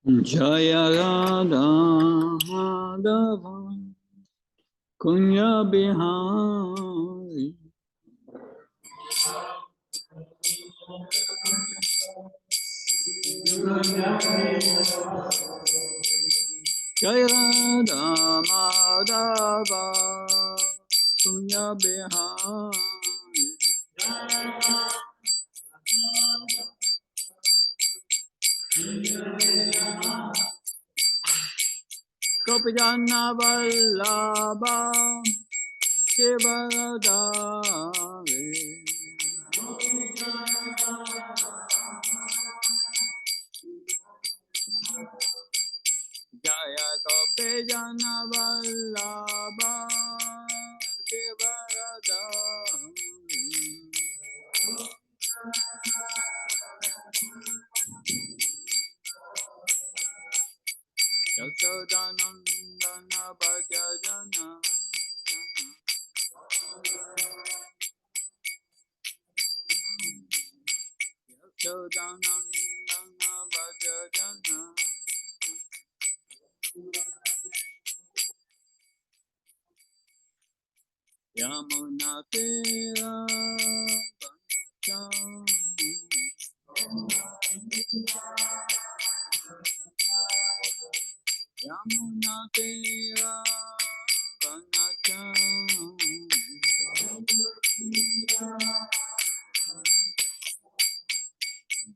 Jaya Radha Madhava Kunya Bihari Jaya Radha Madhava Kunya Bihari Gopijana Vallabha Shivaradari Jaya Gopijana Vallabha Shivaradari Yashodanandana Bhajana Yashodanandana Bhajana Yamuna Tira Yamuna Tira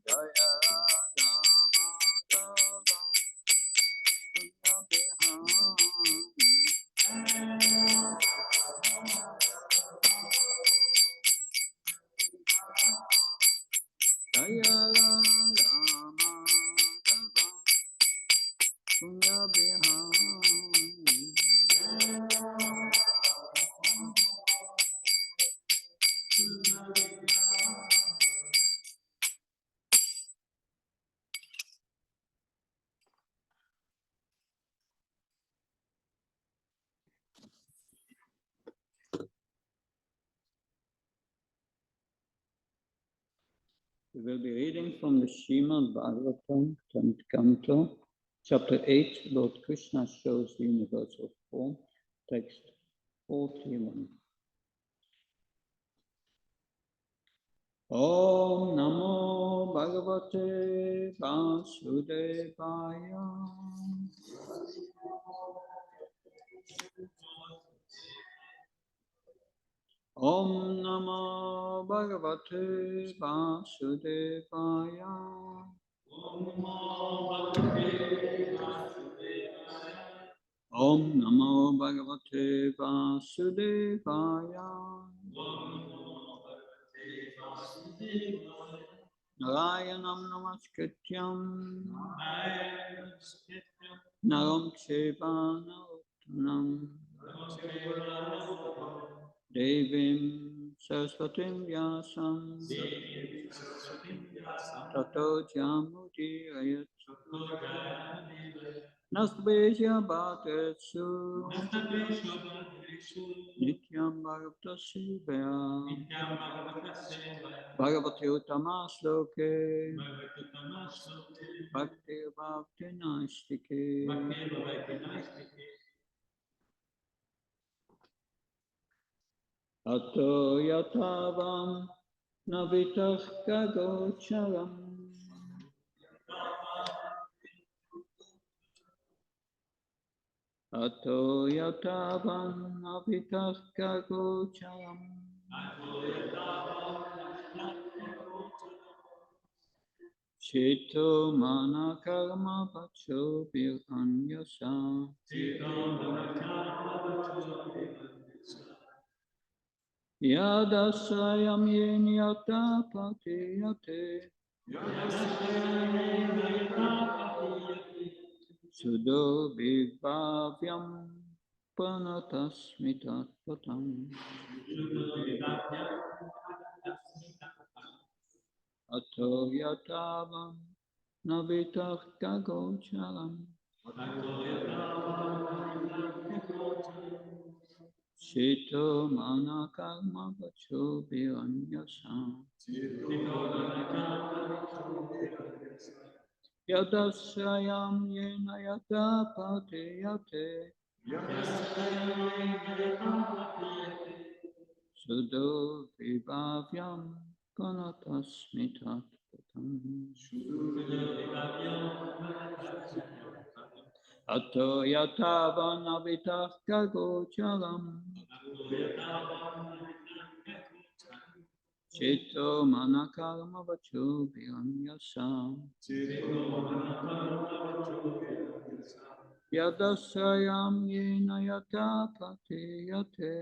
Jaya Radha Madhava Kunya Bihari Jaya Radha Madhava Kunya Bihari We will be reading from the Srimad Bhagavatam, 10th Canto, Chapter 8, Lord Krishna shows the universal form, text 41. Om Namo Bhagavate Vasudevaya. Om Namo Bhagavate Vasudevaya. Om Namo Bhagavate Vasudevaya. Narayanam Namaskrityam Naram Cheva Narottanam Devim Saraswatim Vyasam Tato Jamudirayat Nastapesya Bhatetsu Nityam Bhagavata Sivaya Bhagavati Uttama Sloke Bhakti Bhakti Naistike Ato Yatavam Navitah Kagocharam Ato Yatavam Navitah Kagocharam Chito Mana Karma Pacho Biranyasa Yadasayam Yenyata Patiyate Sudo Bhagavavyam Panatasmitapatam Ato Yatavam Navitah Kagocharam Shito Mana Karma Vacho Biranyasa Yadasrayam yena yata patiyate. Sudo vibhavyam kanatasmitat patam. Ato yatavan avitah kagocharam. Cito manakarma vacho viranyasam. Yadasayam yena yata patiyate.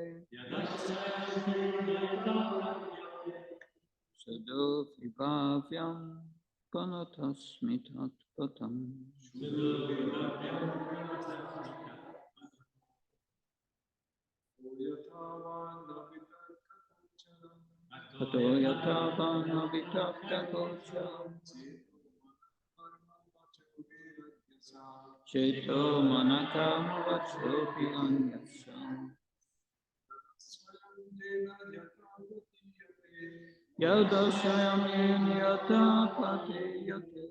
Sudo vibhavyam kanatasmitat patam. Ato yatavan avitah kagocharam. Cito manakama vacho viranyasam. Yadasayam yena yata patiyate.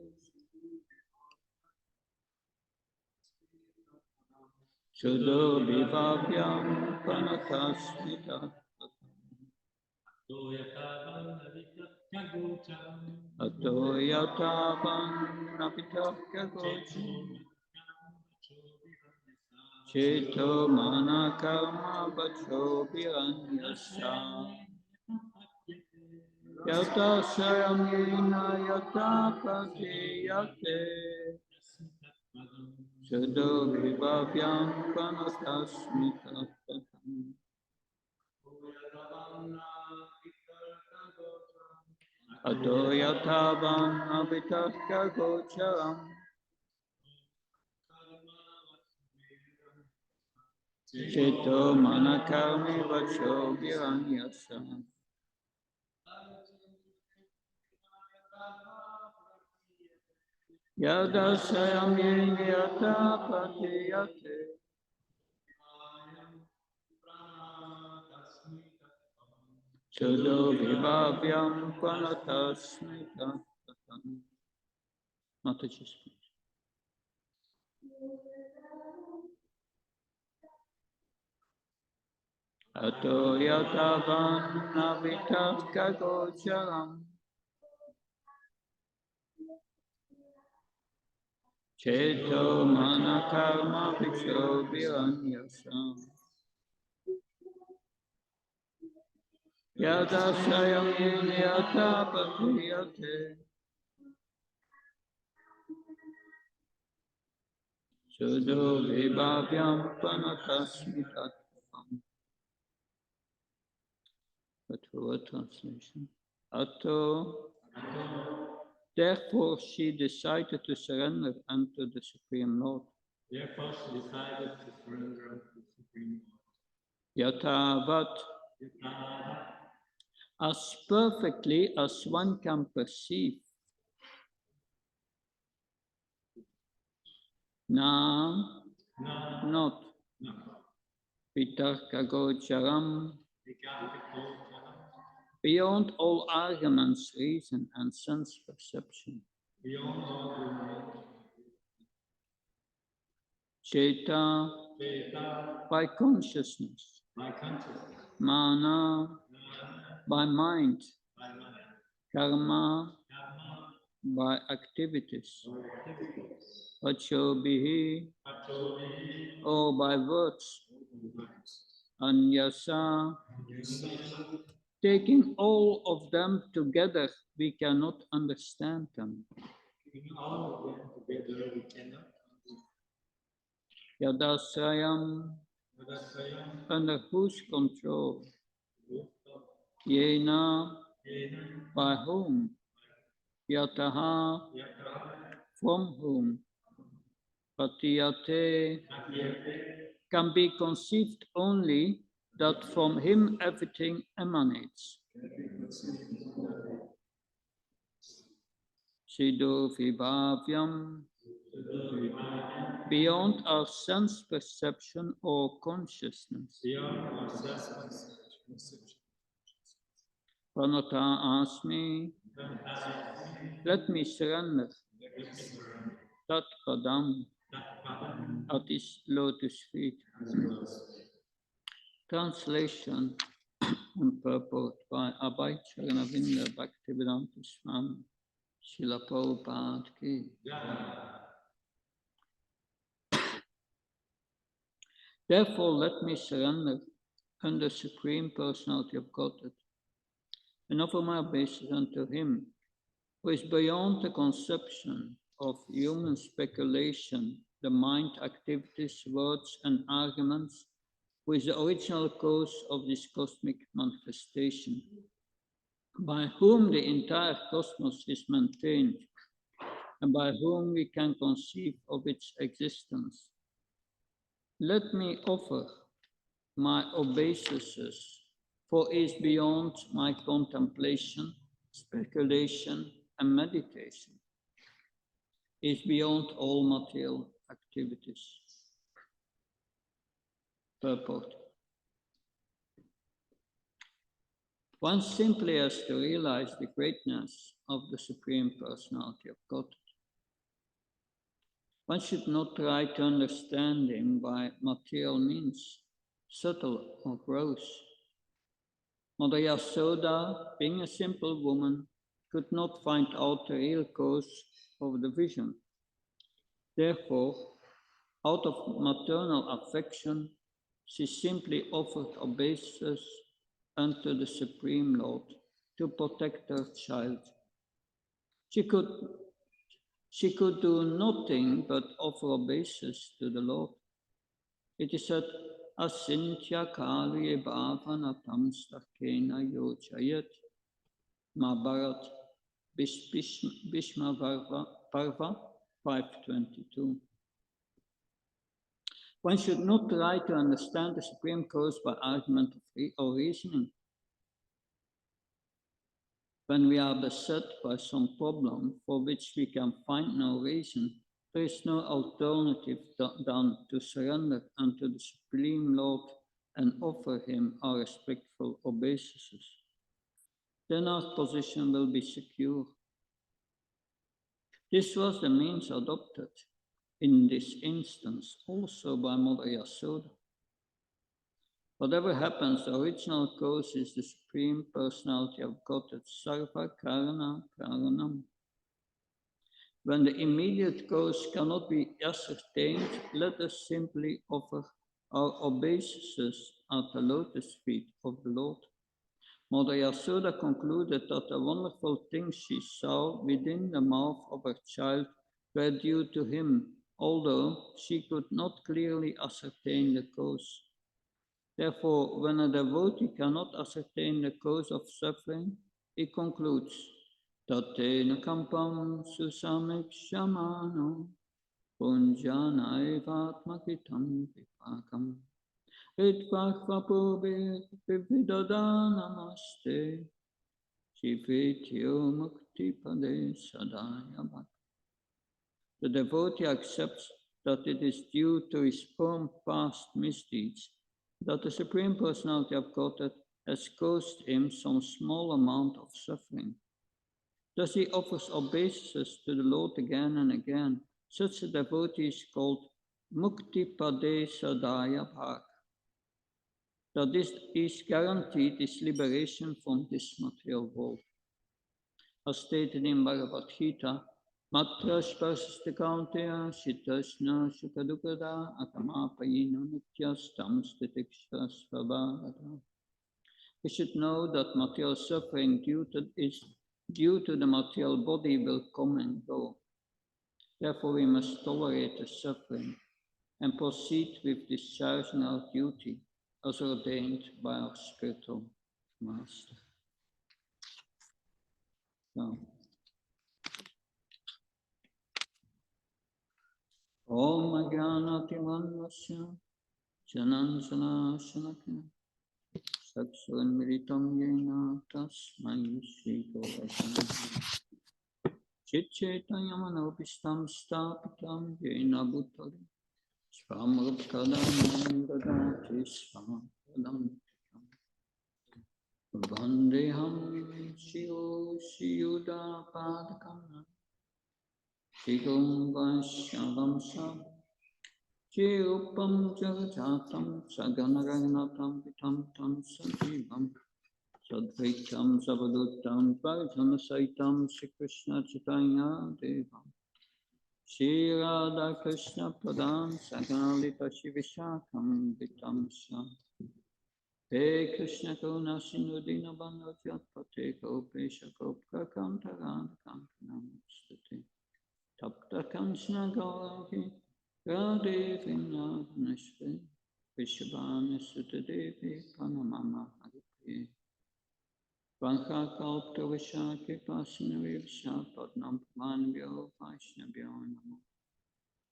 Sudo vibhavyam kanatasmitat Ato yatavan avitah kagocharam. Cito manakama vacho viranyasam. Yadasayam yena yata patiyate. Sudo vibhavyam kanatasmitat patam. Ato yatavan avitah kagocharam. Cito manakami vacho viranyasam. Yadasayam yena yata patiyate. Sudo vibhavyam kanatasmitat patam. Mataji, please. Ato yatavan avitah kagocharam. Cito manakarma vicho viranyasam. Yadasayam yena yata patiyate. Sudo vibhavyam kanatasmitat patam. But for what translation? Ato. Therefore, she decided to surrender unto the Supreme Lord. Therefore, she decided to surrender unto the Supreme Lord. Yatavat, as perfectly as one can perceive. Now, not. Vitarka gocharam. Beyond all arguments, reason, and sense perception. Beyond all Cheta, by consciousness. Mana, by mind. Karma, by activities. Pachobihi, or by words. Anyasa, taking all of them together, we cannot understand them. Yadasayam, under whose control? Yena, by whom? Yataha, from whom? Patiyate, can be conceived only that from him everything emanates. Siddho vibhavyam, beyond our sense perception or consciousness. Pranata asmi, let me surrender. Tat Padam, at his lotus feet. Translation and purport by Abhay Charanavinda Bhaktivedanta Swami Srila Prabhupada Ki. Therefore, let me surrender under Supreme Personality of Godhead and offer my obeisance unto Him, who is beyond the conception of human speculation, the mind activities, words, and arguments, who is the original cause of this cosmic manifestation, by whom the entire cosmos is maintained, and by whom we can conceive of its existence. Let me offer my obeisances, for it is beyond my contemplation, speculation, and meditation. It is beyond all material activities. Purport. One simply has to realize the greatness of the Supreme Personality of Godhead. One should not try to understand Him by material means, subtle or gross. Mother Yasoda, being a simple woman, could not find out the real cause of the vision. Therefore, out of maternal affection, she simply offered obeisance unto the Supreme Lord to protect her child. She could do nothing but offer obeisance to the Lord. It is said, Asintya Kali Bhavanatam Stakena Yochayat Mahabharat Bhishma Parva 522. One should not try to understand the supreme cause by argument or reasoning. When we are beset by some problem for which we can find no reason, there is no alternative than to surrender unto the Supreme Lord and offer Him our respectful obeisances. Then our position will be secure. This was the means adopted in this instance also by Mother Yasoda. Whatever happens, the original cause is the Supreme Personality of Godhead, Sarva Karana Karanam. When the immediate cause cannot be ascertained, let us simply offer our obeisances at the lotus feet of the Lord. Mother Yasoda concluded that the wonderful things she saw within the mouth of her child were due to Him, although she could not clearly ascertain the cause. Therefore, when a devotee cannot ascertain the cause of suffering, he concludes, Tatena kampam susamikshmano punjana evatmakitam vipakam Vitvakvapubir vividodhanamaste Jivityo mukti pade sadayama. The devotee accepts that it is due to his own past misdeeds that the Supreme Personality of Godhead has caused him some small amount of suffering. Thus he offers obeisances to the Lord again and again. Such a devotee is called Mukti Pade Sadaya Bhag. That this is guaranteed is liberation from this material world. As stated in Bhagavad Gita, Matra Sparsasta Kaunteya Shitashna Shukadukada Akamapayina Nityastam Stitiksha Svabhagata. We should know that material suffering is due to the material body will come and go. Therefore we must tolerate the suffering and proceed with discharging our duty as ordained by our spiritual master. So, Om Jnanati Vanvasya Janansana Shanakya Saksuran Militam Yena Tasmai Shri Gurave Chitchetayamanopistam Stapitam Yena Bhuttari Swamrupkadam Dadati Swampadam Vandeham Shiyo Shiyuda Padakam Shigum Vaishyavam Chirupam Jagajatam Saganaragnatam Vitam Tam Sajivam Sadvaitam Savadutam Parjanasaitam Sri Krishna Chaitanya Devam Shri Radha Krishna Pradam Sagalita Shivishakam Vitam Sam He Krishna Karuna Sindhu Dinabandha Jatpate Gopesha Gopkakanta Radha Kantanam Tapta Kanchana Gauri Radhe Vinaghnashri Vishabhana Sutadevi Panamama Haripi Vanka Kalpta Vishaki Pasanari Vishapadnam Pavanvyo Vaishnavyo Namo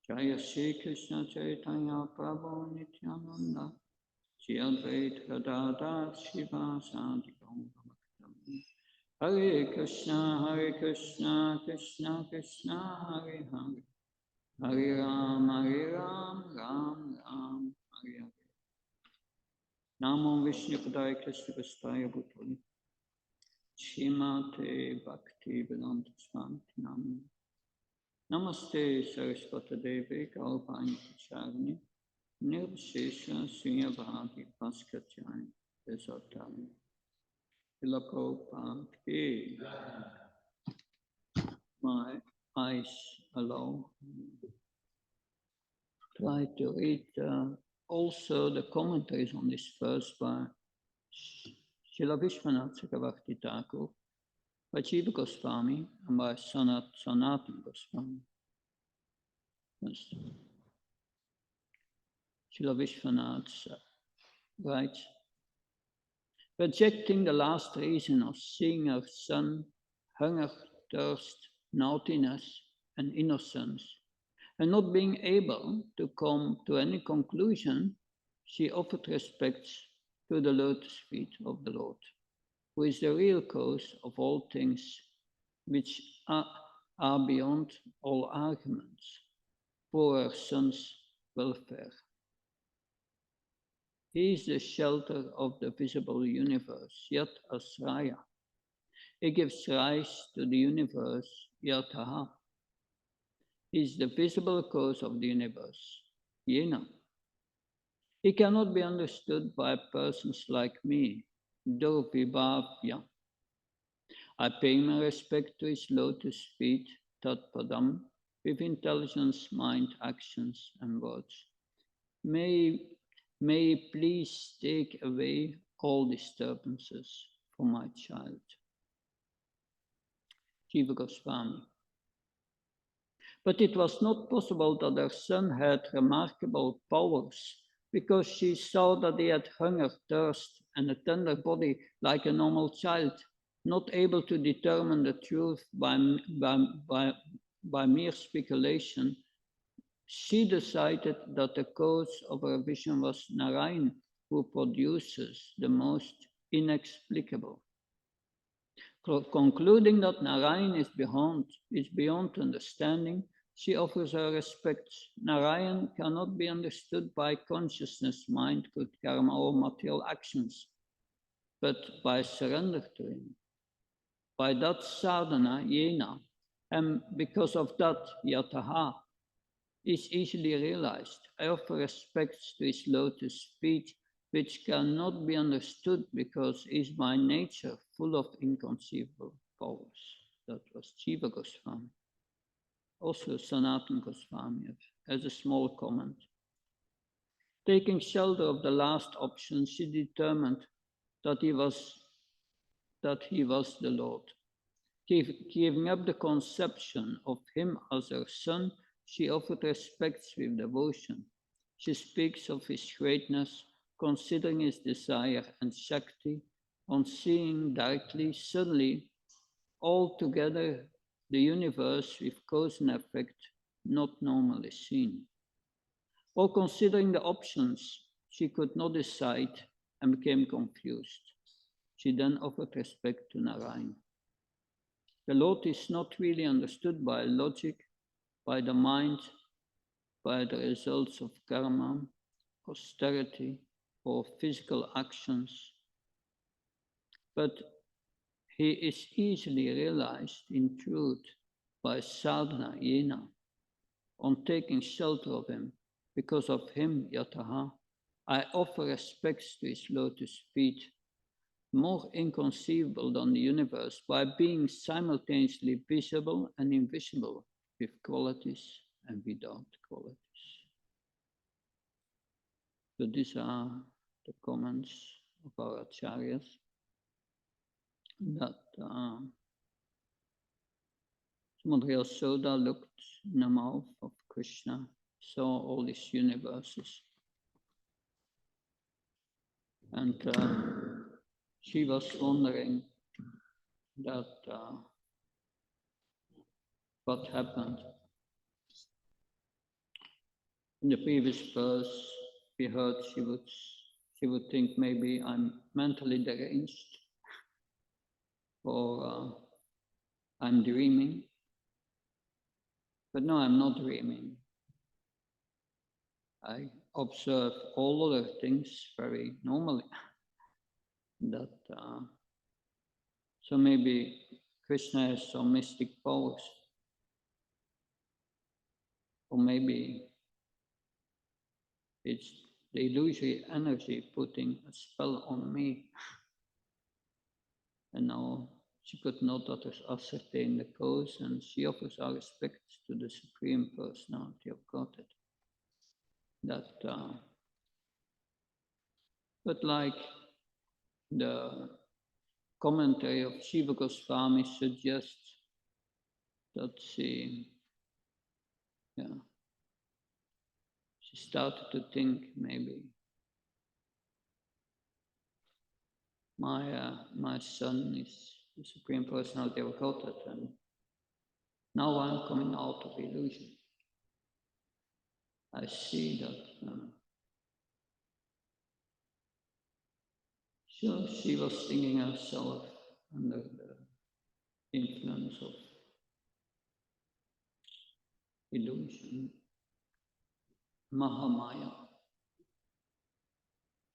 Jaya Shri Krishna Chaitanya Prabhu Nityananda Shri Advaita Gadadhar Shivasadi Gaura Hare Krishna, Krishna Krishna, Hare Hare, Hare Ram, Ram Ram, Hare Hare. Namo Vishnu Padaya Krishna Vastaya Bhutali, Shrimate Bhakti Vedanta Swami Namo. Namaste Saraswata Devi Gaurvani Pacharani, Nirvishesha Srinyavadi Paskachani, Desatani. Prabhupada ki. My eyes allow. Try to read also the commentaries on this verse by Srila Vishwanath Chakravarti Thakur, by Jiva Goswami, and by Sanatana Goswami. Srila Vishwanath writes, rejecting the last reason of seeing her son, hunger, thirst, naughtiness, and innocence, and not being able to come to any conclusion, she offered respects to the lotus feet of the Lord, who is the real cause of all things which are beyond all arguments for her son's welfare. He is the shelter of the visible universe, Yat Asraya. He gives rise to the universe, Yataha. He is the visible cause of the universe, Yena. He cannot be understood by persons like me, Durvibhavya. I pay my respect to his lotus feet, Tatpadam, with intelligence, mind, actions, and words. May he please take away all disturbances from my child. Jiva Goswami. But it was not possible that her son had remarkable powers, because she saw that he had hunger, thirst, and a tender body like a normal child, not able to determine the truth by mere speculation. She decided that the cause of her vision was Narayan, who produces the most inexplicable. Concluding that Narayan is beyond understanding, she offers her respects. Narayan cannot be understood by consciousness, mind, good karma, or material actions, but by surrender to him. By that sadhana, yena, and because of that, yataha, is easily realized. I offer respects to his lotus feet, which cannot be understood because is by nature full of inconceivable powers. That was Jiva Goswami. Also Sanatana Goswami as a small comment. Taking shelter of the last option, she determined that he was the Lord. Giving up the conception of him as her son, she offered respects with devotion. She speaks of his greatness, considering his desire and Shakti, on seeing directly, suddenly, altogether the universe with cause and effect not normally seen. Or considering the options, she could not decide and became confused. She then offered respect to Narayan. The Lord is not really understood by logic, by the mind, by the results of karma, austerity, or physical actions, but he is easily realized in truth by sadhana yena, on taking shelter of him. Because of him, yataha, I offer respects to his lotus feet, more inconceivable than the universe, by being simultaneously visible and invisible, with qualities and without qualities. So these are the comments of our acharyas that Montreal Soda looked in the mouth of Krishna, saw all these universes. And she was wondering that what happened. In the previous verse, we heard she would think maybe I'm mentally deranged or I'm dreaming. But no, I'm not dreaming. I observe all other things very normally. That so maybe Krishna has some mystic powers, or maybe it's the illusory energy putting a spell on me. And now she could not ascertain the cause, and she offers our respects to the Supreme Personality of Godhead. That, but like the commentary of Shiva Goswami suggests that she started to think maybe my son is the Supreme Personality of Godhead, and now I'm coming out of illusion. I see that. So she was thinking herself under the influence of illusion, Mahamaya.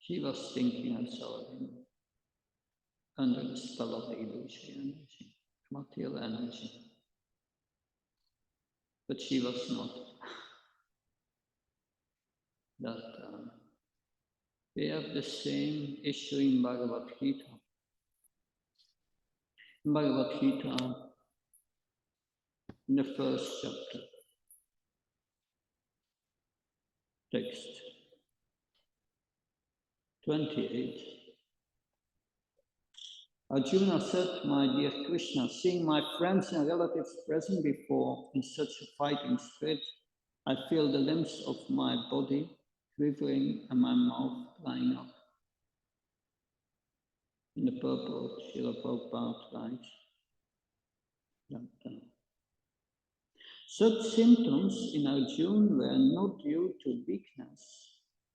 She was thinking herself under the spell of the illusory energy, material energy. But she was not. That we have the same issue in Bhagavad Gita. In Bhagavad Gita, in the first chapter, text 28, Arjuna said, my dear Krishna, seeing my friends and relatives present before in such a fighting spirit, I feel the limbs of my body quivering and my mouth drying up. In the purport, Srila Prabhupada writes that such symptoms in Arjuna were not due to weakness,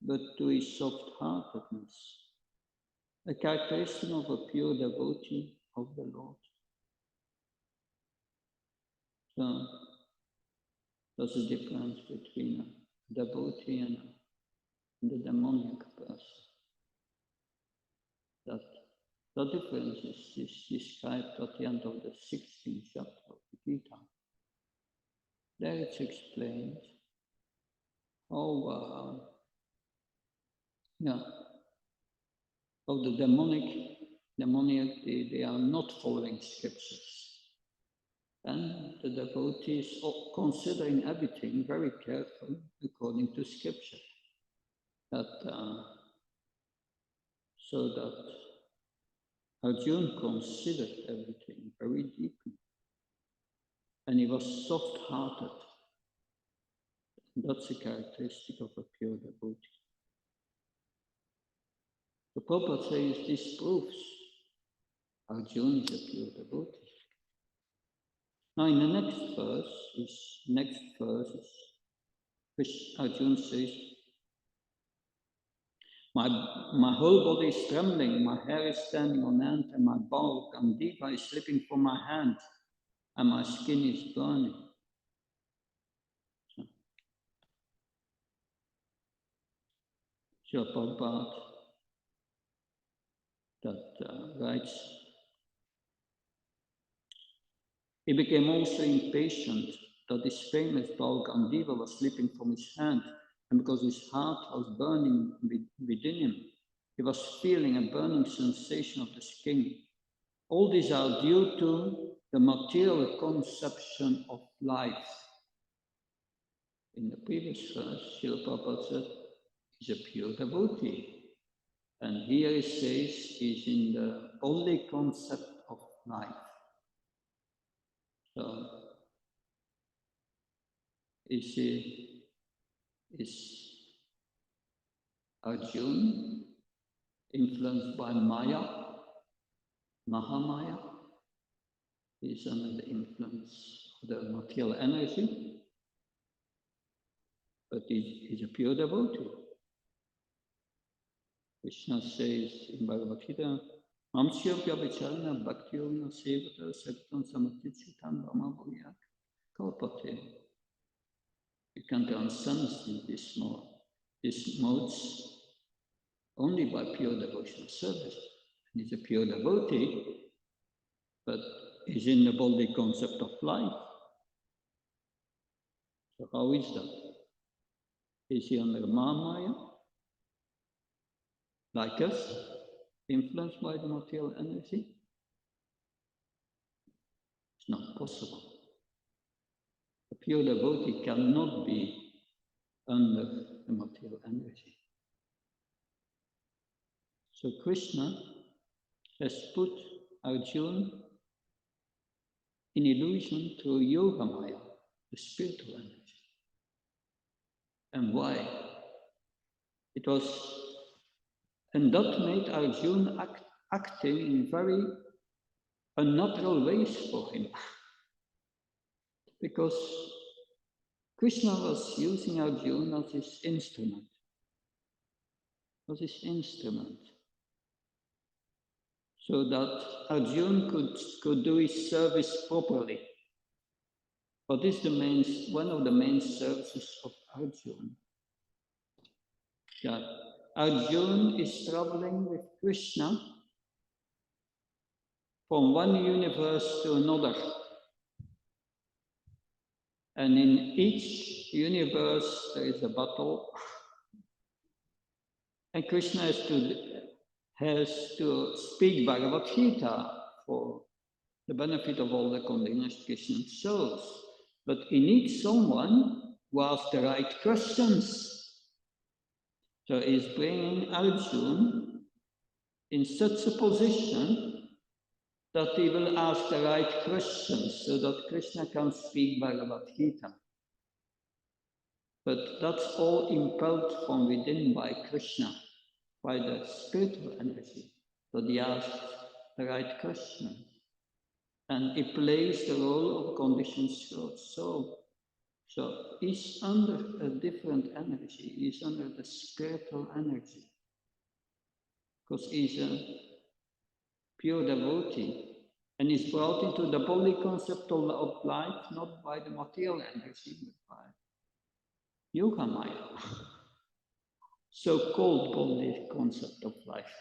but to his soft-heartedness, a characteristic of a pure devotee of the Lord. So, there's a difference between a devotee and the demoniac person. That the difference is described at the end of the 16th chapter of the Gita. There it's explained how of the demoniac, they are not following scriptures. And the devotee is considering everything very carefully according to scripture. That, so that Arjuna considered everything very deeply. And he was soft-hearted. That's a characteristic of a pure devotee. The Prabhupada says this proves Arjuna is a pure devotee. Now in the next verse which Arjuna says, my whole body is trembling, my hair is standing on end, and my bowel Gandiva is slipping from my hand, and my skin is burning. So Prabhupada that writes He became also impatient that his famous dog Andiva was slipping from his hand, and because his heart was burning within him, he was feeling a burning sensation of the skin. All these are due to the material conception of life. In the previous verse, Srila Prabhupada said, he's a pure devotee. And here he says he's in the only concept of life. So, is Arjuna influenced by Maya, Mahamaya? He's under the influence of the material energy, but he's a pure devotee. Krishna says in Bhagavad Gita, Mamsya Vyabhicharana Bhakti Yogna Sevata Saktam Samatichitam Brahma Bhuyat Kalpate. You can transcend these modes only by pure devotional service. And he's a pure devotee, but he's in the body concept of life. So how is that? Is he under Maya, like us, influenced by the material energy? It's not possible. A pure devotee cannot be under the material energy. So Krishna has put Arjuna in illusion through Yoga Maya, the spiritual energy. And why? And that made Arjuna acting in very unnatural ways for him. Because Krishna was using Arjuna as his instrument. So that Arjuna could do his service properly. But this is one of the main services of Arjuna. Yeah. Arjuna is traveling with Krishna from one universe to another. And in each universe there is a battle. And Krishna has to speak Bhagavad Gita for the benefit of all the condemned Christian souls. But he needs someone who asks the right questions. So he's bringing Arjuna in such a position that he will ask the right questions so that Krishna can speak Bhagavad Gita. But that's all impelled from within by Krishna, by the spiritual energy, that he asks the right questions. And he plays the role of conditioned soul. So he's under a different energy, he's under the spiritual energy. Because he's a pure devotee. And he's brought into the body concept of life, not by the material energy, but by Yoga Maya. So-called body concept of life.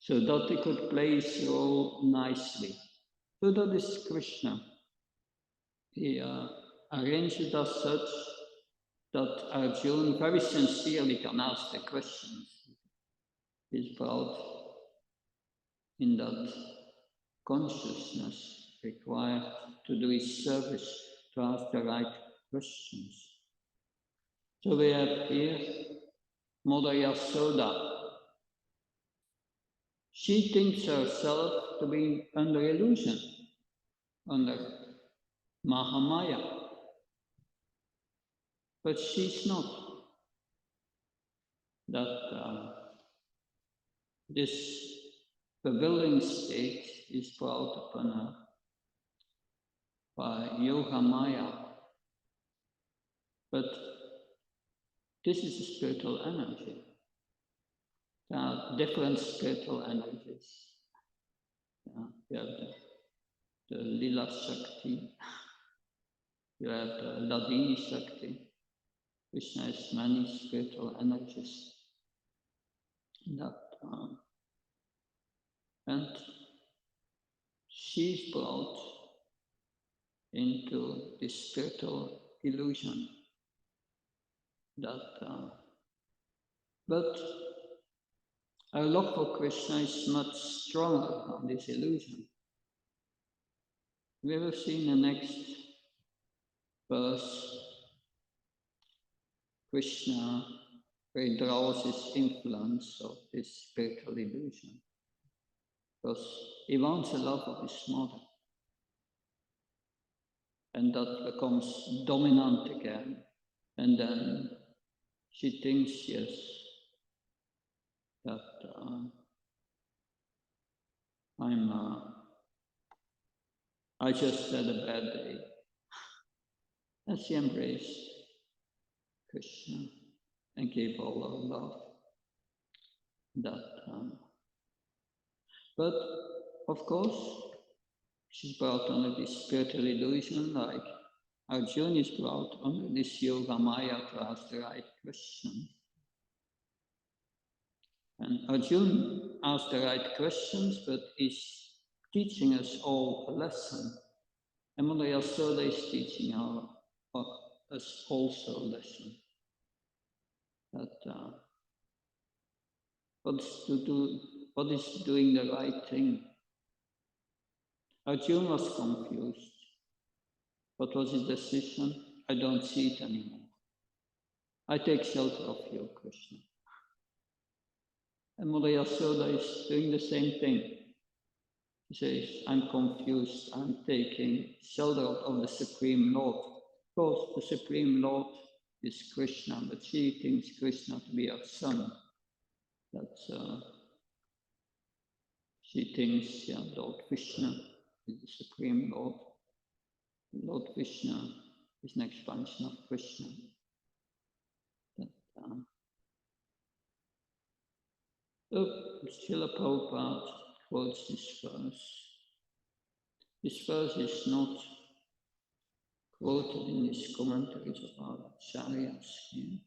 So that he could play his role nicely. So that is Krishna. He arranged it as such that Arjuna very sincerely can ask the questions. He's brought in that consciousness required to do his service, to ask the right questions. So we have here Mother Yasoda. She thinks herself to be under illusion, under Mahamaya. But she's not. That this bewildering state is brought upon her by Yoga Maya. But this is a spiritual energy. There are different spiritual energies. You have the Lila Shakti, you have the Ladini Shakti. Krishna has many spiritual energies. And she's brought into this spiritual illusion that, but our love for Krishna is much stronger than this illusion. We have seen the next verse, Krishna withdraws his influence of this spiritual illusion because he wants the love of his mother. And that becomes dominant again. And then she thinks, yes, that I just had a bad day. And she embraced Krishna and gave all her love. But of course, she's brought under this spiritual illusion, like Arjuna is brought under this yoga maya to ask the right questions. And Arjuna asked the right questions, but is teaching us all a lesson. And Mother Yasoda is teaching us also a lesson. That what is doing the right thing. Arjuna was confused. What was his decision? I don't see it anymore. I take shelter of you, Krishna. And Mother Yasoda is doing the same thing. She says, I'm confused, I'm taking shelter of the Supreme Lord. Of course, the Supreme Lord is Krishna, but she thinks Krishna to be her son. That's, she thinks, Lord Krishna is the Supreme Lord. Lord Krishna is an expansion of Krishna. Srila Prabhupada quotes this verse. This verse is not quoted in his commentaries about Acharyas here.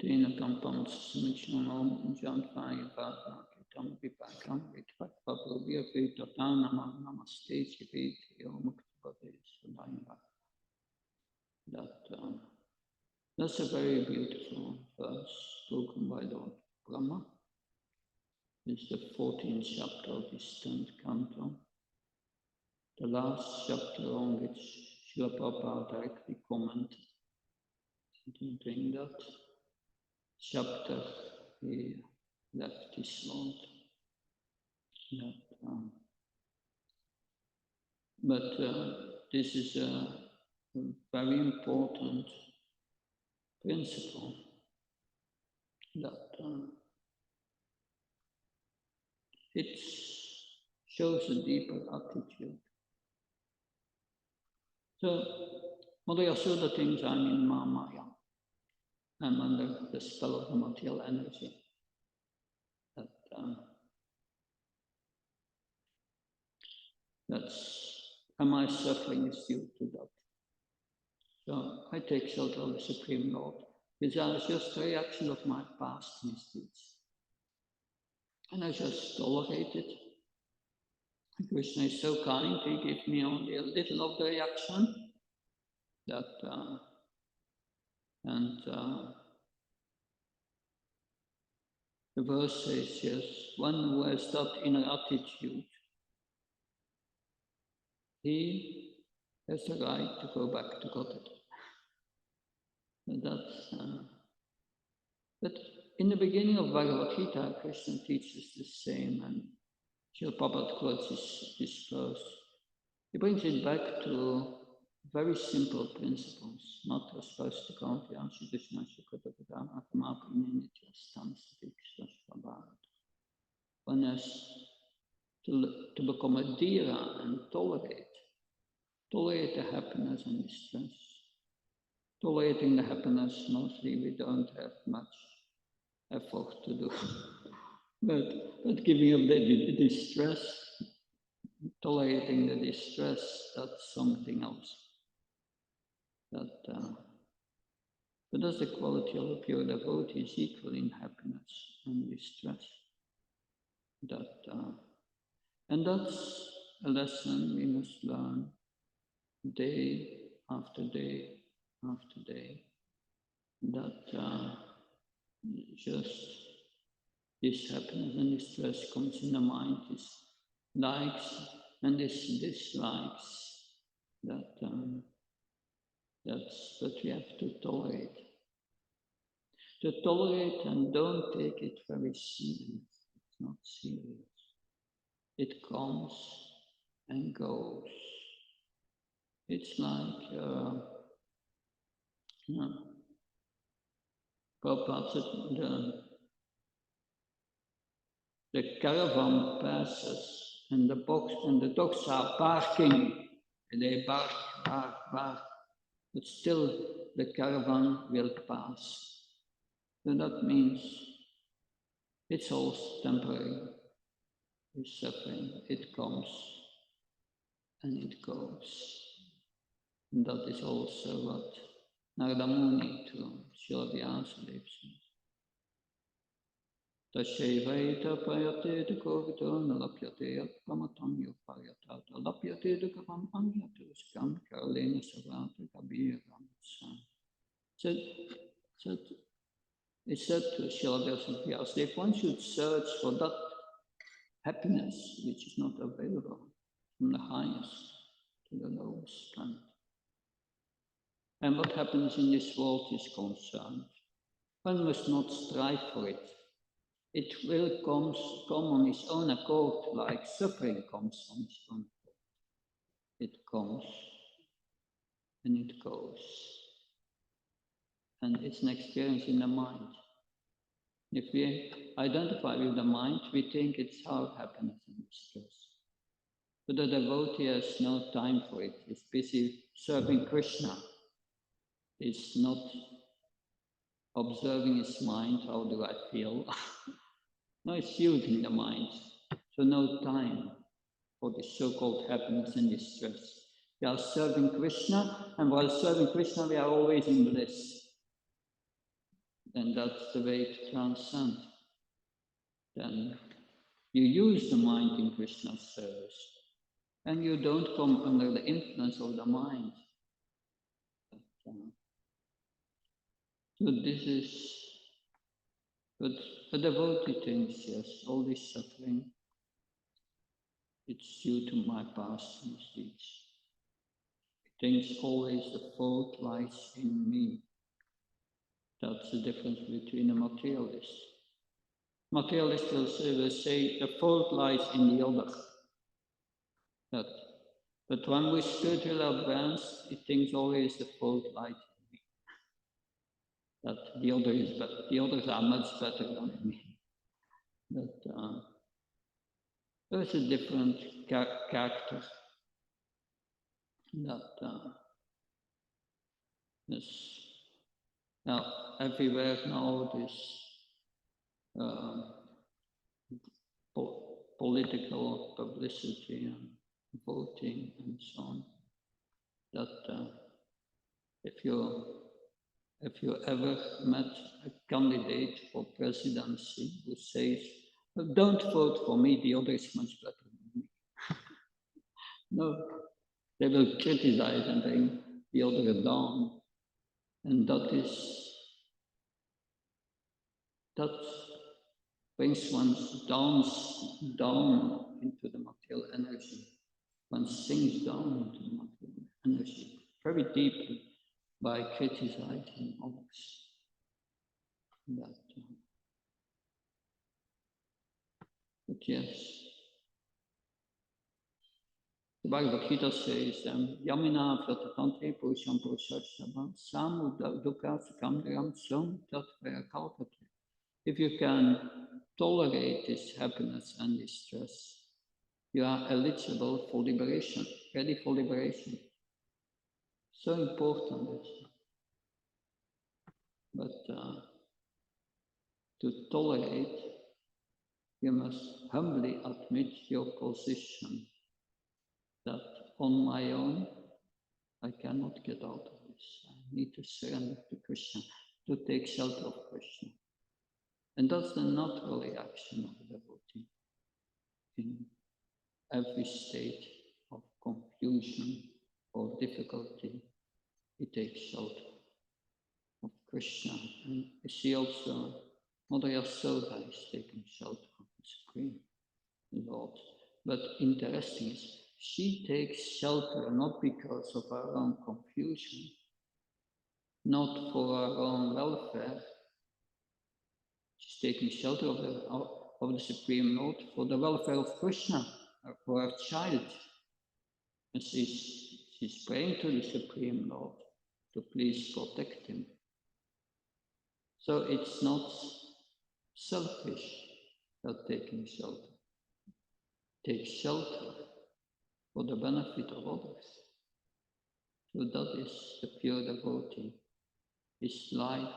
Tena kampam samichunam jantvaya bhava kitam vipakam vitvakva prabhya vitatanam namaste chiviti omuktabhave sudhaiva. That's a very beautiful verse spoken by Lord Brahma. It's the 14th chapter of his 10th canto. The last chapter on which Srila Prabhupada directly commented. During that chapter, he left his Lord. But this is a very important principle that it shows a deeper attitude. So, Mother Yasoda thinks I'm in Maya. I'm under the spell of the material energy. And my suffering is due to that. So I take shelter of the Supreme Lord. These are just a reaction of my past misdeeds. And I just tolerate it. Krishna is so kind, he gives me only a little of the reaction. The verse says, yes, one who has that inner attitude, he has the right to go back to Godhead. But in the beginning of Bhagavad Gita, Krishna teaches the same, and Srila Prabhupada quotes this verse. He brings it back to very simple principles, not as first to count the Krishna Shukadavadam One has to become a dhira and tolerate the happiness and distress. Tolerating the happiness, mostly we don't have much effort to do. but giving up the distress, tolerating the distress, that's something else. But thus the quality of a pure devotee is equal in happiness and distress. And that's a lesson we must learn day after day after day. That just this happiness and distress comes in the mind, this likes and this dislikes. That's what we have to tolerate. To tolerate and don't take it very serious. It's not serious. It comes and goes. It's like, Prabhupada said, the caravan passes and the dogs are barking. And they bark, bark, bark. But still the caravan will pass. So that means it's all temporary. It's suffering. It comes and it goes. And that is also what Narada Muni to Srila Vyasadeva says. Tashevaita prayate te kovito nalapyate atpamatam yoparyata lapyate dukapam anyatuskam karalena savata kabiram san. So it said to Srila Vyasadeva, one should search for that happiness which is not available from the highest to the lowest planet. And what happens in this world is concerned. One must not strive for it. It will come on its own accord, like suffering comes on its own accord. It comes and it goes. And it's an experience in the mind. If we identify with the mind, we think it's our happiness and distress. But the devotee has no time for it. He's busy serving Krishna. He's not observing his mind, how do I feel? No, it's using the mind. So no time for the so-called happiness and distress. We are serving Krishna, and while serving Krishna, we are always in bliss. And that's the way to transcend. Then you use the mind in Krishna's service, and you don't come under the influence of the mind. So this is, but a devotee thinks, yes, all this suffering, it's due to my past misdeeds. He thinks always the fault lies in me. That's the difference between a materialist. Materialist will say the fault lies in the other. But one who is spiritually advanced, he thinks always the fault lies in me. That the other is better. The others are much better than me. But there's a different character. Now everywhere now this political publicity and voting and so on. That if you ever met a candidate for presidency who says, well, don't vote for me, the other is much better than me. No, they will criticize and bring the other down. And that brings one down into the material energy. One sinks down into the material energy very deeply by criticizing others. But yes, the Bhagavad Gita says, Yamina Pratatante Purusham Purushashtava Samu Dukha Sukamdram Som Tatvaya Kalpate. If you can tolerate this happiness and distress, you are eligible for liberation, ready for liberation. So important. But to tolerate, you must humbly admit your position that on my own, I cannot get out of this. I need to surrender to Krishna. to take shelter of Krishna. And that's the natural reaction of the devotee in every state of confusion or difficulty. He takes shelter of Krishna. And you see also Mother Yasoda is taking shelter of the Supreme Lord. But interesting is, she takes shelter not because of her own confusion, not for her own welfare. She's taking shelter of the Supreme Lord for the welfare of Krishna, for her child. And she's praying to the Supreme Lord to please protect him. So it's not selfish that taking shelter. Take shelter for the benefit of others. So that is the pure devotee. His life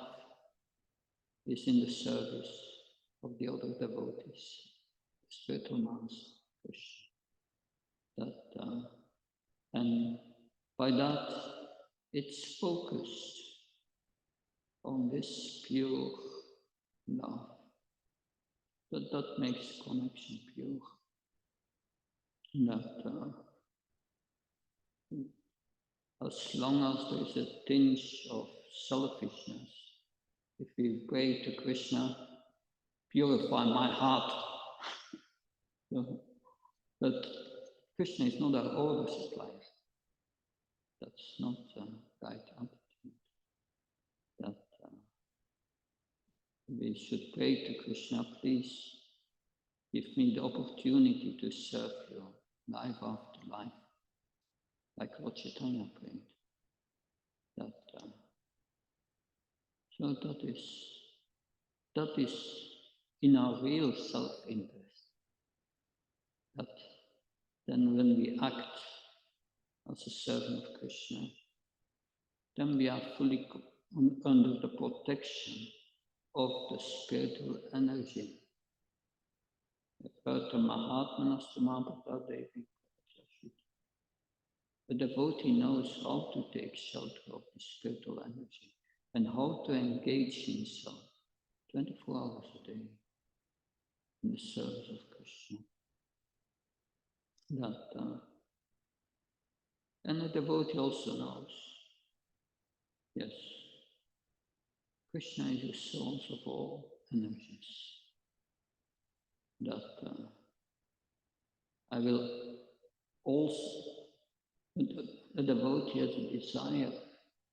is in the service of the other devotees, the spiritual master, Krishna. And by that, it's focused on this pure love. That makes connection pure. That as long as there is a tinge of selfishness, if we pray to Krishna, purify my heart, that Krishna is not our order supplier. That's not the right attitude. That we should pray to Krishna, please give me the opportunity to serve you life after life, like Lord Chaitanya prayed. So that is in our real self-interest. That then when we act as a servant of Krishna, then we are fully under the protection of the spiritual energy. The devotee knows how to take shelter of the spiritual energy and how to engage himself 24 hours a day in the service of Krishna. And the devotee also knows, yes, Krishna is the source of all energies. That I will also, the devotee has a desire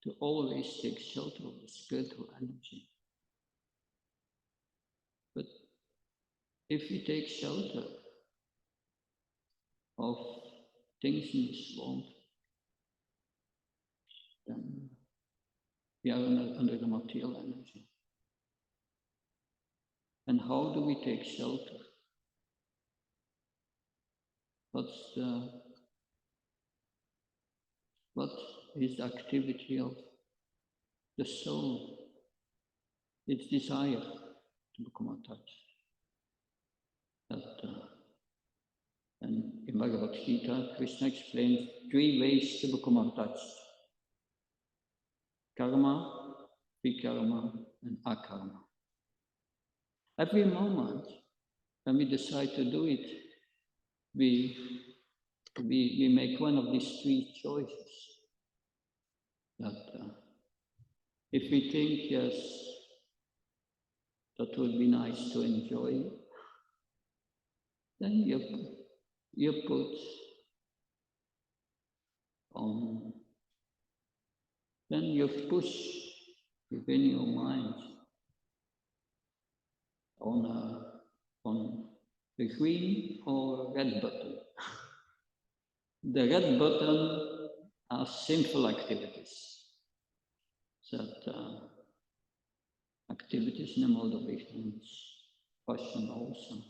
to always take shelter of the spiritual energy. But if we take shelter of things in this world, then we are under the material energy. And how do we take shelter? What is the activity of the soul? Its desire to become attached. And in Bhagavad Gita, Krishna explains 3 ways to become attached. Karma, vikarma, and akarma. Every moment when we decide to do it, we make one of these 3 choices. That if we think, yes, that would be nice to enjoy, then you put on, then you push within your mind on the green or red button. The red button are sinful activities. That activities in the mode of ignorance, passion also.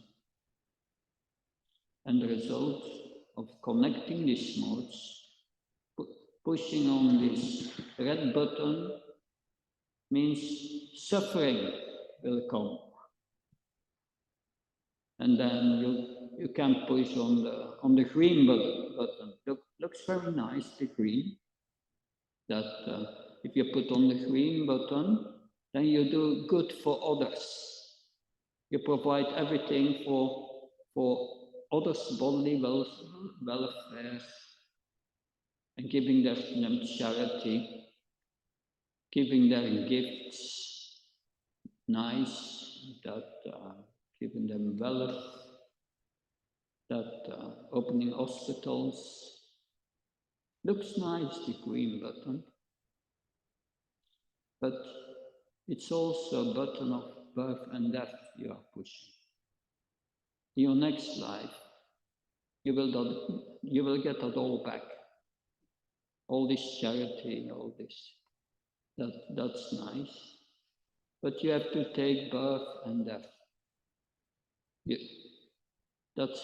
And the result of connecting these modes, pushing on this red button, means suffering will come. And then you can push on the green button. Looks very nice, the green. That if you put on the green button, then you do good for others. You provide everything for others' bodily welfare and giving them charity, giving them gifts, nice, that giving them wealth, that opening hospitals. Looks nice, the green button, but it's also a button of birth and death you are pushing. In your next life, you will get that all back. All this charity, all this. That's nice. But you have to take birth and death. That's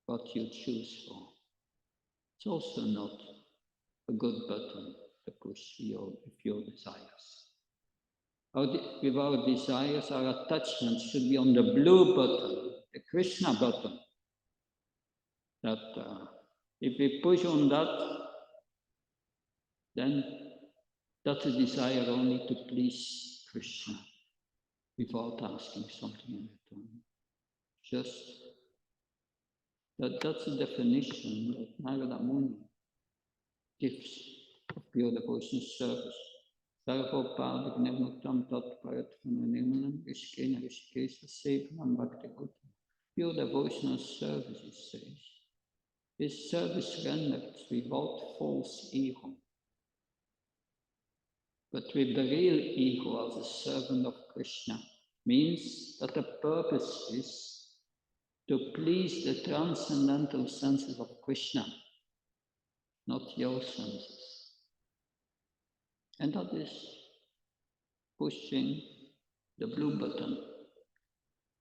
what you choose for. It's also not a good button to push if your desires. With our desires, our attachment should be on the blue button, the Krishna button. That if we push on that, then that's a desire only to please Krishna without asking something in return. Just that's the definition that Narada Muni gives of pure devotional service. Sarvopad Gnevmutam Tat Paratvananimanam Rishkena Rishkesa Sevanam Bhakti Bhutam. Pure devotional service, it says, is service rendered without false ego, but with the real ego as a servant of Krishna. Means that the purpose is to please the transcendental senses of Krishna, not your senses. And that is pushing the blue button.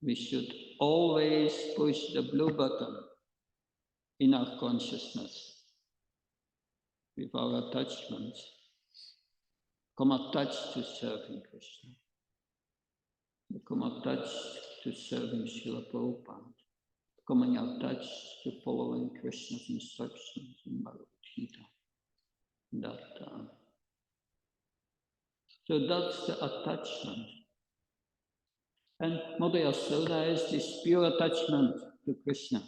We should always push the blue button in our consciousness with our attachments. Become attached to serving Krishna. Become attached to serving Srila Prabhupada. Becoming attached to following Krishna's instructions in Bhagavad Gita. So that's the attachment. And Mother Yasoda has this pure attachment to Krishna.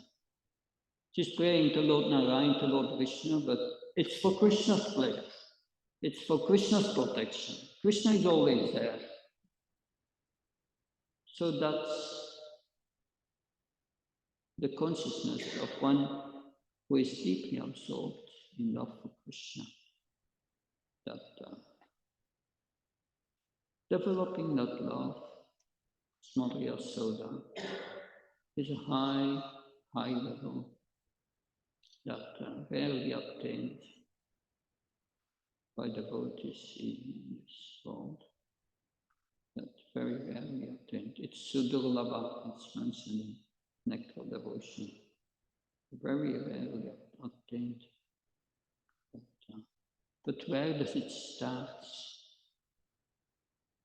She's praying to Lord Narayan, to Lord Vishnu, but it's for Krishna's pleasure. It's for Krishna's protection. Krishna is always there. So that's the consciousness of one who is deeply absorbed in love for Krishna. That developing that love, Mother Yasoda, is a high level that rarely obtained by devotees in this world. That very rarely obtained. It's Sudurlabha, it's mentioned in Nectar Devotion. Very rarely obtained. But where does it start?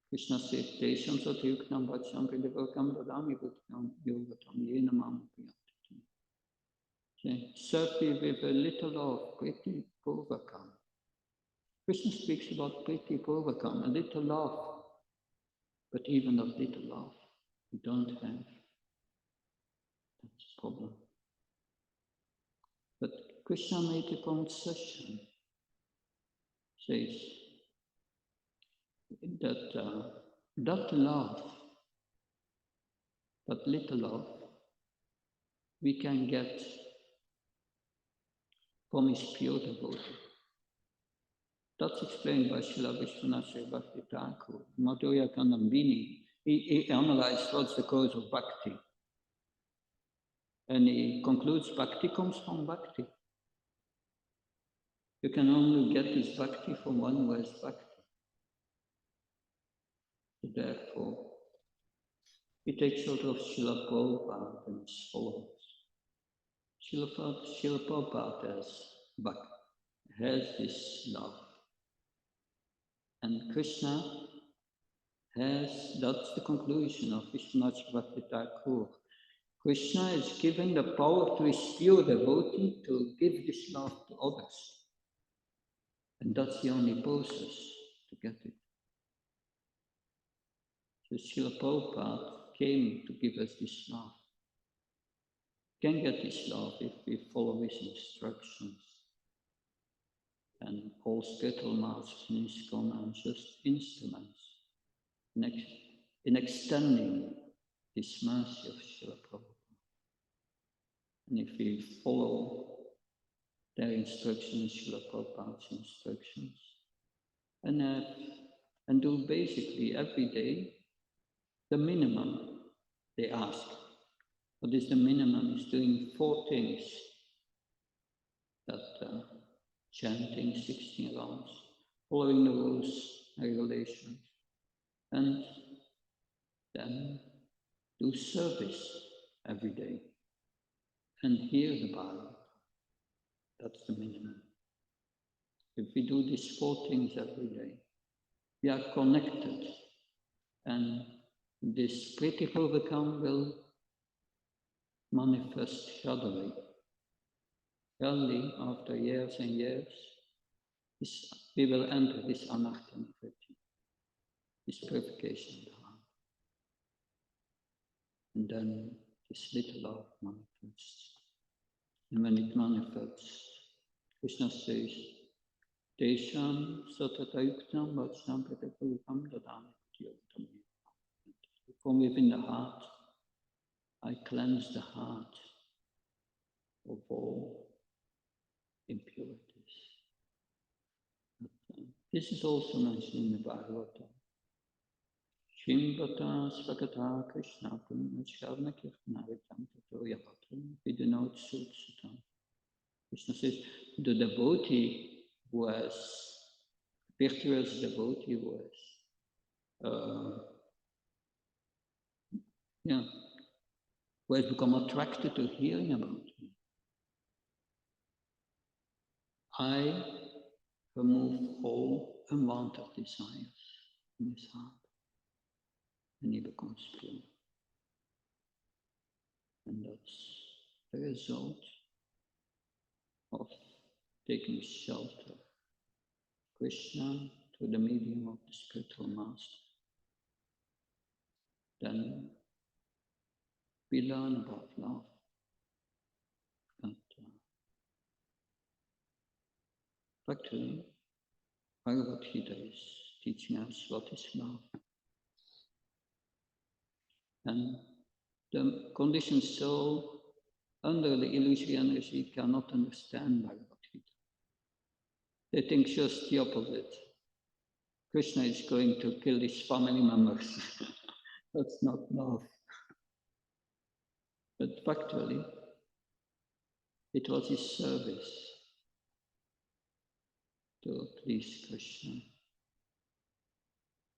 Krishna says, Tesham satyuknam vacham pridavakam dadami bhutnam yogatam yena mam priyatati. Serve with a little of priti purvakam. Krishna speaks about priti purvakam, a little love. But even that little love we don't have. That's a problem. But Krishna made a concession. Says that that love, that little love, we can get from his pure devotee. That's explained by Srila Vishwanath Bhakti Thakur. Madhurya Kanambini, he analyzed what's the cause of bhakti. And he concludes bhakti comes from bhakti. You can only get this bhakti from one who has bhakti. So therefore, he takes out of Srila Prabhupada and his followers. Srila Prabhupada has this love. And Krishna that's the conclusion of Vishwanath Bhakti Thakur. Krishna is giving the power to his pure devotee to give this love to others. And that's the only process to get it. So Srila Prabhupada came to give us this love. Can get this love if we follow his instructions. And all spiritual masters in ISKCON are just instruments in extending this mercy of Srila Prabhupada. And if we follow their instructions, Srila Prabhupada's instructions, and do basically every day the minimum they ask. What is the minimum? Is doing 4 things. That chanting 16 rounds, following the rules, regulations, and then do service every day and hear the Bhagavad. That's the minimum. If we do these 4 things every day, we are connected, and this pretty Purvakam will manifest gradually. Gradually, after years and years, we will enter this anartha nivritti, this purification of the heart. And then this little love manifests. And when it manifests, Krishna says, Desham satatayuktam vachnam pratapurukam dadami yuktam. From within the heart, I cleanse the heart of all impurities. This is also mentioned in the Bhagavata. Shimvata svakata Krishna punyacharna kirtanaritam tato yavatram vidinot sutsutam. Krishna says, the devotee who has, virtuous devotee who has become attracted to hearing about me, I remove all unwanted desires in his heart, and he becomes pure. And that's the result of taking shelter of Krishna through the medium of the spiritual master. Then we learn about love. But actually, Bhagavad Gita is teaching us what is love. And the conditioned soul under the illusory energy cannot understand Bhagavad Gita. They think just the opposite. Krishna is going to kill his family members. That's not love. But factually, it was his service to please Krishna.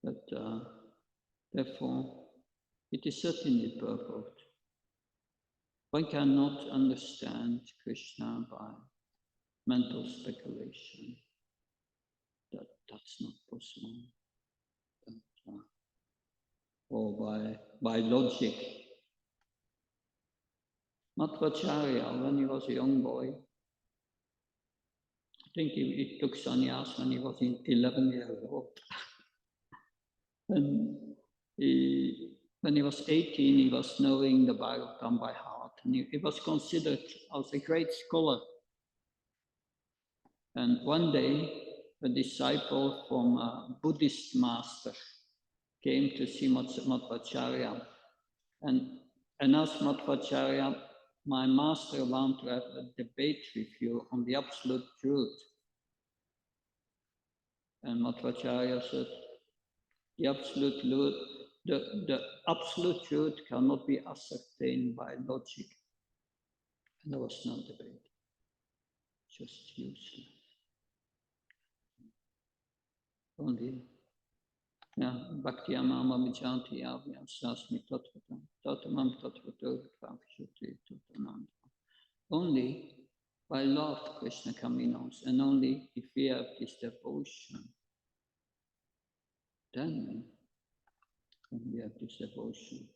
But therefore, it is certainly perfect. One cannot understand Krishna by mental speculation. That's not possible. But, or by logic. Madhvacharya, when he was a young boy, I think he took sannyas when he was 11 years old. And when he was 18, he was knowing the Bhagavatam by heart. And he was considered as a great scholar. And one day, a disciple from a Buddhist master came to see Madhvacharya and asked Madhvacharya, my master wants to have a debate with you on the absolute truth. And Madhvacharya said, the absolute truth cannot be ascertained by logic. And there was no debate, just useless. Only, Bhakti Amama Vijanti Avyam Sasmi Tattvatam, Tattamam Tattvato Kvavishati Tattananda. Only by love Krishna can be known, and only if we have this devotion, then when we have this devotion,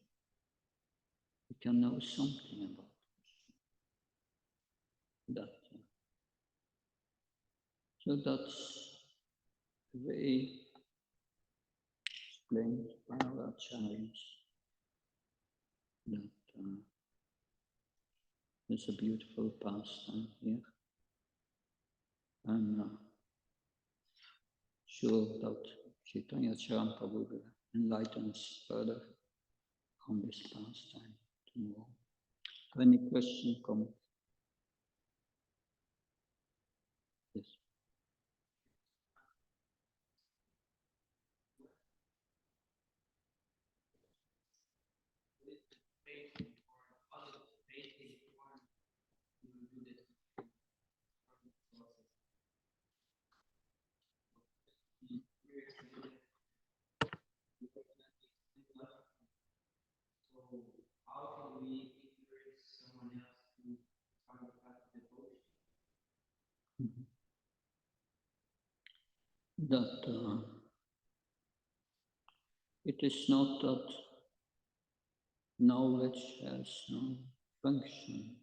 we can know something about Krishna. So that's the way explained. one of our acharyas. That it's a beautiful pastime here. I'm sure that Chaitanya Charaprabhu will enlighten us further on this pastime tomorrow. Any question, comment? Yes. How can we encourage someone else to talk about devotion? That it is not that knowledge has no function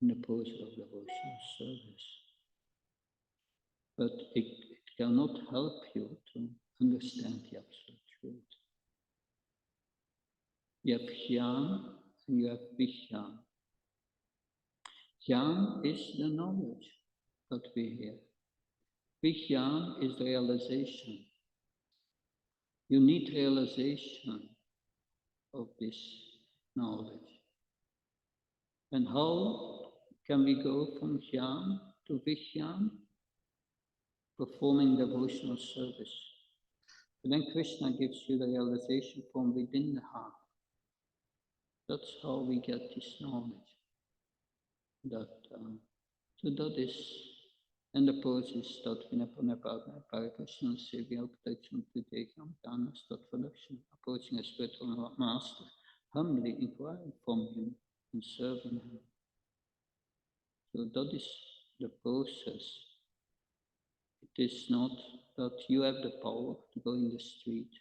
in the process of devotional service, but it cannot help you to understand the absolute truth. You have Jnana and you have Vijnana. Jnana is the knowledge that we hear. Vijnana is the realization. You need realization of this knowledge. And how can we go from Jnana to Vijnana? Performing devotional service. And then Krishna gives you the realization from within the heart. That's how we get this knowledge. So that is, and the process that Vinapanapadma Parakrishna Sevya Protection Priteka Danas that production, approaching a spiritual master, humbly inquiring from him and serving him. So that is the process. It is not that you have the power to go in the street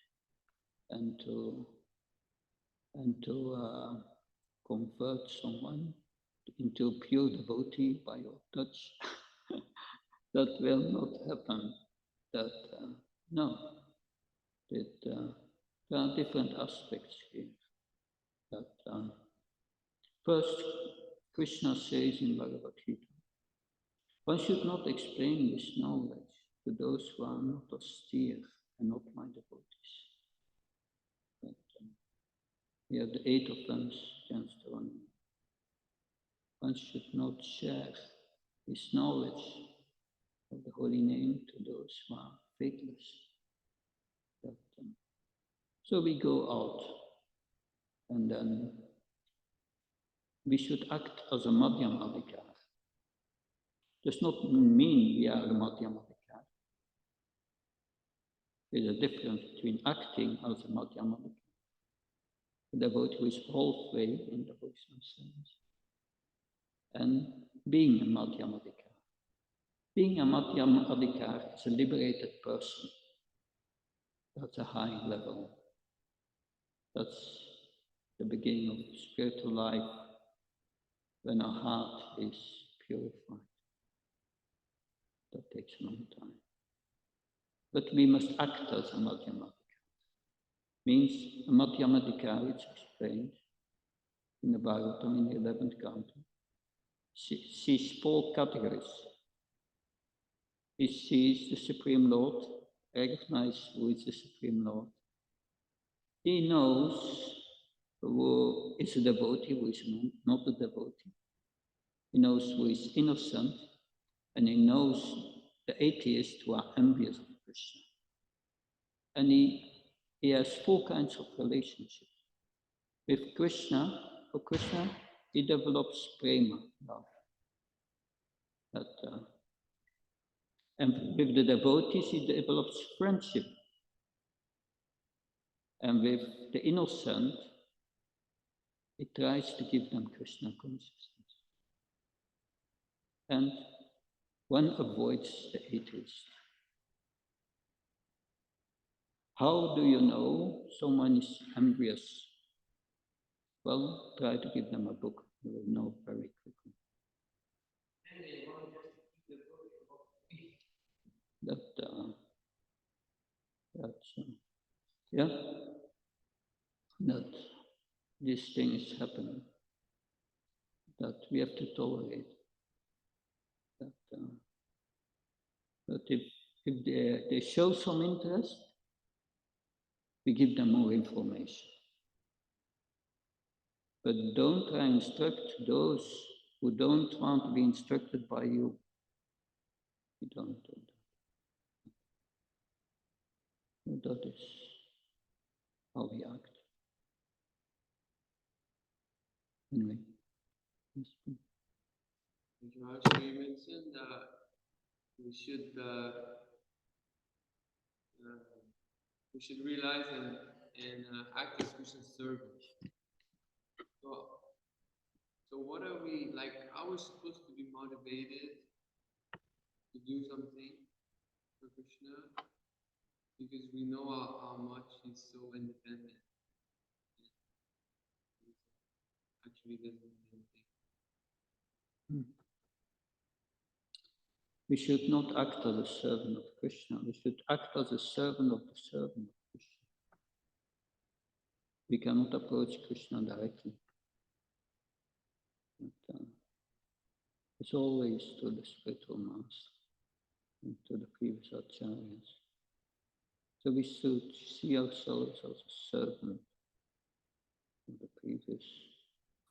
and to convert someone into a pure devotee by your touch. That will not happen. That no, that there are different aspects here. That first, Krishna says in Bhagavad Gita, one should not explain this knowledge to those who are not austere and not my devotees. But, we have the 8 offense against one. One should not share his knowledge of the holy name to those who are faithless. But, so we go out and then we should act as a Madhyam Adhikar. Does not mean we are a Madhyam Adhikar. There's a difference between acting as a Madhyam Adhikar, the devotee who is halfway in devotional service, and being a Madhyam Adhikar. Being a Madhyam Adhikar is a liberated person. That's a high level. That's the beginning of spiritual life when our heart is purified. That takes a long time. But we must act as a Madhyam Adhikar. Means a Madhyam Adhikar, it's explained in the Bhagavatam in the 11th canto. Sees 4 categories. He sees the Supreme Lord, recognizes who is the Supreme Lord. He knows who is a devotee, who is not a devotee. He knows who is innocent, and he knows the atheists who are envious of Krishna. And he has 4 kinds of relationships. With Krishna, for Krishna, he develops prema, love. And with the devotees, he develops friendship. And with the innocent, he tries to give them Krishna consciousness. And one avoids the atheist. How do you know someone is envious? Well, try to give them a book. You will know very quickly. That's yeah. this thing is happening, that we have to tolerate. But if they show some interest, we give them more information. But don't try and instruct those who don't want to be instructed by you. We don't do that. That is how we act. Anyway. Raj, you mentioned we should realize and act as Krishna's servants. So what are we like? How are we supposed to be motivated to do something for Krishna? Because we know how much he's so independent. Actually doesn't do anything. We should not act as a servant of Krishna. We should act as a servant of the servant of Krishna. We cannot approach Krishna directly. But, it's always to the spiritual master and to the previous acharyas. So we should see ourselves as a servant of the previous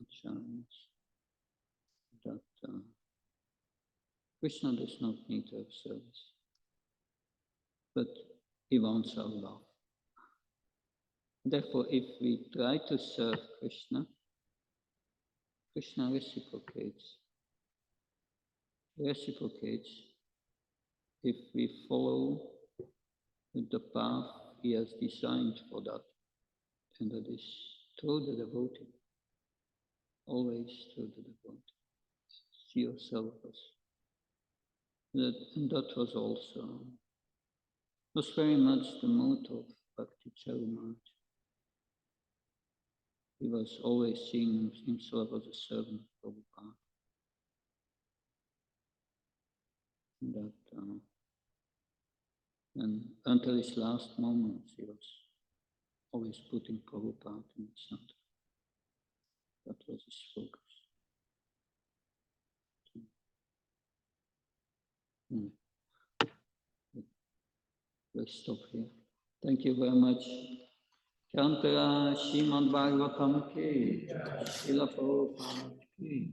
acharyas. That Krishna does not need our service, but he wants our love. Therefore, if we try to serve Krishna, Krishna reciprocates. If we follow the path he has designed for that, and that is through the devotee, always through the devotee. See yourself as that, and that was very much the mood of Bhakti Charumaharaj. He was always seeing himself as a servant of Prabhupada. And until his last moments, he was always putting Prabhupada in the center. That was his focus. We'll stop here. Thank you very much. Chantara Srimad Bhagavatam ki, Srila Prabhupada ki.